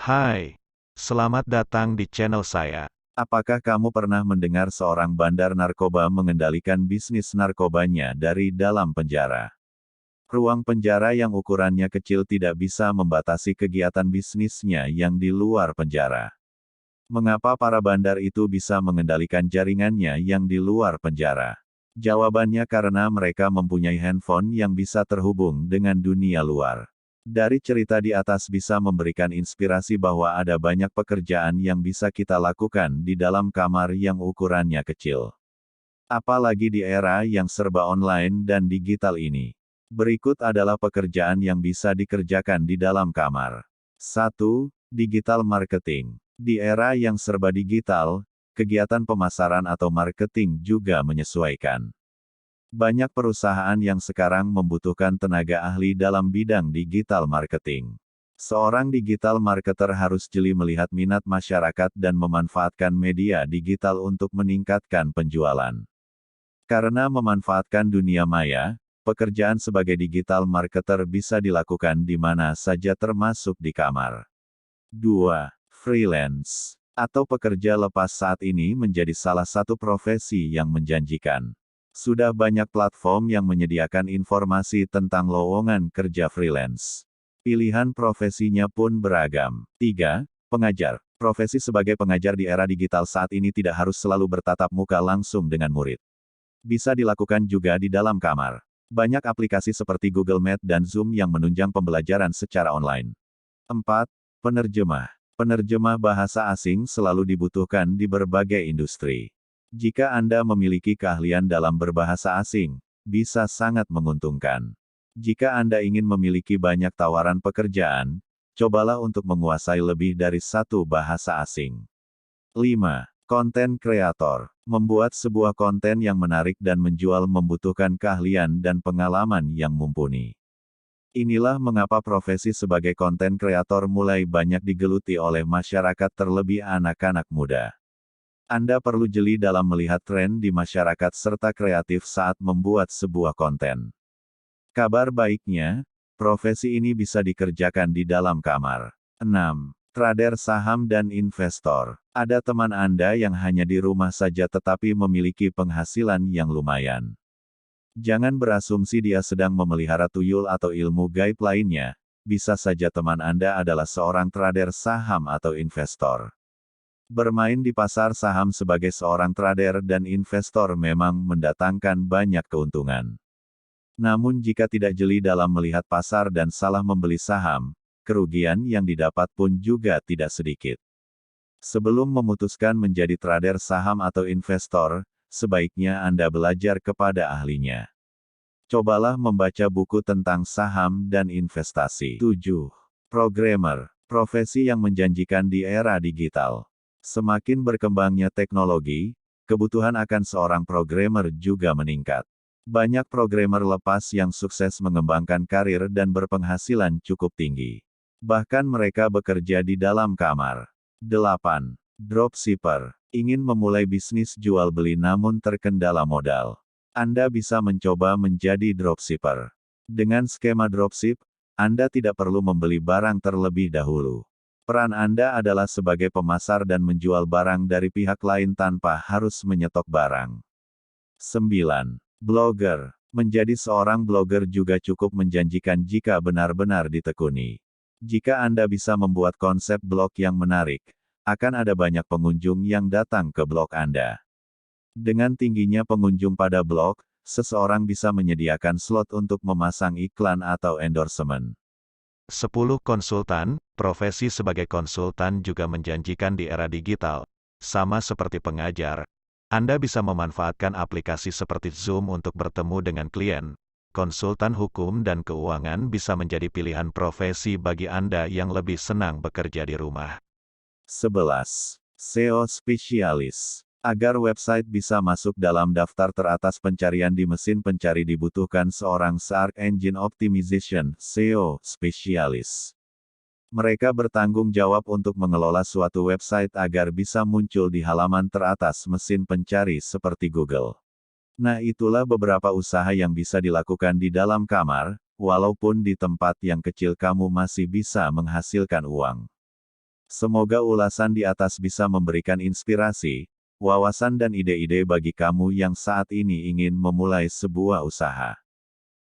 Hai, selamat datang di channel saya. Apakah kamu pernah mendengar seorang bandar narkoba mengendalikan bisnis narkobanya dari dalam penjara? Ruang penjara yang ukurannya kecil tidak bisa membatasi kegiatan bisnisnya yang di luar penjara. Mengapa para bandar itu bisa mengendalikan jaringannya yang di luar penjara? Jawabannya karena mereka mempunyai handphone yang bisa terhubung dengan dunia luar. Dari cerita di atas bisa memberikan inspirasi bahwa ada banyak pekerjaan yang bisa kita lakukan di dalam kamar yang ukurannya kecil. Apalagi di era yang serba online dan digital ini. Berikut adalah pekerjaan yang bisa dikerjakan di dalam kamar. 1. Digital marketing. Di era yang serba digital, kegiatan pemasaran atau marketing juga menyesuaikan. Banyak perusahaan yang sekarang membutuhkan tenaga ahli dalam bidang digital marketing. Seorang digital marketer harus jeli melihat minat masyarakat dan memanfaatkan media digital untuk meningkatkan penjualan. Karena memanfaatkan dunia maya, pekerjaan sebagai digital marketer bisa dilakukan di mana saja termasuk di kamar. 2. Freelance atau pekerja lepas saat ini menjadi salah satu profesi yang menjanjikan. Sudah banyak platform yang menyediakan informasi tentang lowongan kerja freelance. Pilihan profesinya pun beragam. 3. Pengajar. Profesi sebagai pengajar di era digital saat ini tidak harus selalu bertatap muka langsung dengan murid. Bisa dilakukan juga di dalam kamar. Banyak aplikasi seperti Google Meet dan Zoom yang menunjang pembelajaran secara online. 4. Penerjemah. Penerjemah bahasa asing selalu dibutuhkan di berbagai industri. Jika Anda memiliki keahlian dalam berbahasa asing, bisa sangat menguntungkan. Jika Anda ingin memiliki banyak tawaran pekerjaan, cobalah untuk menguasai lebih dari satu bahasa asing. 5. Konten kreator. Membuat sebuah konten yang menarik dan menjual membutuhkan keahlian dan pengalaman yang mumpuni. Inilah mengapa profesi sebagai konten kreator mulai banyak digeluti oleh masyarakat terlebih anak-anak muda. Anda perlu jeli dalam melihat tren di masyarakat serta kreatif saat membuat sebuah konten. Kabar baiknya, profesi ini bisa dikerjakan di dalam kamar. 6. Trader saham dan investor. Ada teman Anda yang hanya di rumah saja tetapi memiliki penghasilan yang lumayan. Jangan berasumsi dia sedang memelihara tuyul atau ilmu gaib lainnya, bisa saja teman Anda adalah seorang trader saham atau investor. Bermain di pasar saham sebagai seorang trader dan investor memang mendatangkan banyak keuntungan. Namun jika tidak jeli dalam melihat pasar dan salah membeli saham, kerugian yang didapat pun juga tidak sedikit. Sebelum memutuskan menjadi trader saham atau investor, sebaiknya Anda belajar kepada ahlinya. Cobalah membaca buku tentang saham dan investasi. 7. Programmer. Profesi yang menjanjikan di era digital. Semakin berkembangnya teknologi, kebutuhan akan seorang programmer juga meningkat. Banyak programmer lepas yang sukses mengembangkan karir dan berpenghasilan cukup tinggi. Bahkan mereka bekerja di dalam kamar. 8. Dropshipper. Ingin memulai bisnis jual beli namun terkendala modal. Anda bisa mencoba menjadi dropshipper. Dengan skema dropship, Anda tidak perlu membeli barang terlebih dahulu. Peran Anda adalah sebagai pemasar dan menjual barang dari pihak lain tanpa harus menyetok barang. 9. Blogger. Menjadi seorang blogger juga cukup menjanjikan jika benar-benar ditekuni. Jika Anda bisa membuat konsep blog yang menarik, akan ada banyak pengunjung yang datang ke blog Anda. Dengan tingginya pengunjung pada blog, seseorang bisa menyediakan slot untuk memasang iklan atau endorsement. 10 konsultan. Profesi sebagai konsultan juga menjanjikan di era digital. Sama seperti pengajar, Anda bisa memanfaatkan aplikasi seperti Zoom untuk bertemu dengan klien. Konsultan hukum dan keuangan bisa menjadi pilihan profesi bagi Anda yang lebih senang bekerja di rumah. 11. SEO spesialis. Agar website bisa masuk dalam daftar teratas pencarian di mesin pencari dibutuhkan seorang Search Engine Optimization (SEO) spesialis. Mereka bertanggung jawab untuk mengelola suatu website agar bisa muncul di halaman teratas mesin pencari seperti Google. Nah, itulah beberapa usaha yang bisa dilakukan di dalam kamar, walaupun di tempat yang kecil kamu masih bisa menghasilkan uang. Semoga ulasan di atas bisa memberikan inspirasi, wawasan dan ide-ide bagi kamu yang saat ini ingin memulai sebuah usaha.